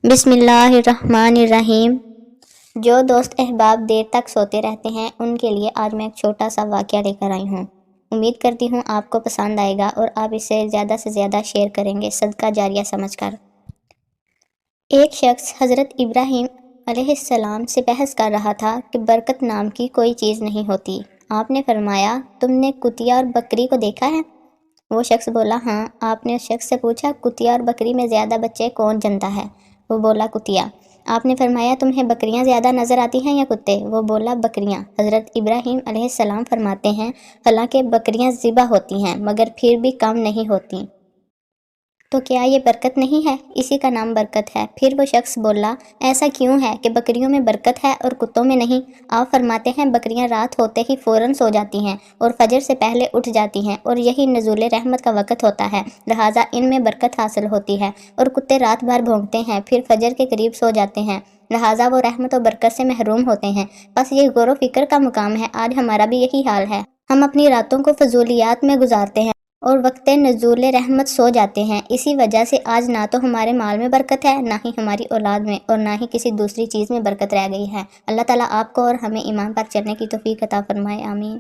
بسم اللہ الرحمن الرحیم۔ جو دوست احباب دیر تک سوتے رہتے ہیں ان کے لیے آج میں ایک چھوٹا سا واقعہ لے کر آئی ہوں۔ امید کرتی ہوں آپ کو پسند آئے گا اور آپ اسے زیادہ سے زیادہ شیئر کریں گے صدقہ جاریہ سمجھ کر۔ ایک شخص حضرت ابراہیم علیہ السلام سے بحث کر رہا تھا کہ برکت نام کی کوئی چیز نہیں ہوتی۔ آپ نے فرمایا، تم نے کتیا اور بکری کو دیکھا ہے؟ وہ شخص بولا، ہاں۔ آپ نے اس شخص سے پوچھا، کتیا اور بکری میں زیادہ بچے کون جنتا ہے؟ وہ بولا، کتیا۔ آپ نے فرمایا، تمہیں بکریاں زیادہ نظر آتی ہیں یا کتے؟ وہ بولا، بکریاں۔ حضرت ابراہیم علیہ السلام فرماتے ہیں، حالانکہ بکریاں ذبح ہوتی ہیں مگر پھر بھی کم نہیں ہوتی، تو کیا یہ برکت نہیں ہے؟ اسی کا نام برکت ہے۔ پھر وہ شخص بولا، ایسا کیوں ہے کہ بکریوں میں برکت ہے اور کتوں میں نہیں؟ آپ فرماتے ہیں، بکریاں رات ہوتے ہی فوراً سو جاتی ہیں اور فجر سے پہلے اٹھ جاتی ہیں اور یہی نزول رحمت کا وقت ہوتا ہے، لہٰذا ان میں برکت حاصل ہوتی ہے، اور کتے رات بھر بھونکتے ہیں پھر فجر کے قریب سو جاتے ہیں، لہٰذا وہ رحمت و برکت سے محروم ہوتے ہیں۔ بس یہ غور و فکر کا مقام ہے۔ آج ہمارا بھی یہی حال ہے۔ ہم اپنی راتوں کو فضولیات میں گزارتے ہیں اور وقت نزول رحمت سو جاتے ہیں۔ اسی وجہ سے آج نہ تو ہمارے مال میں برکت ہے، نہ ہی ہماری اولاد میں، اور نہ ہی کسی دوسری چیز میں برکت رہ گئی ہے۔ اللہ تعالیٰ آپ کو اور ہمیں ایمان پر چلنے کی توفیق عطا فرمائے، آمین۔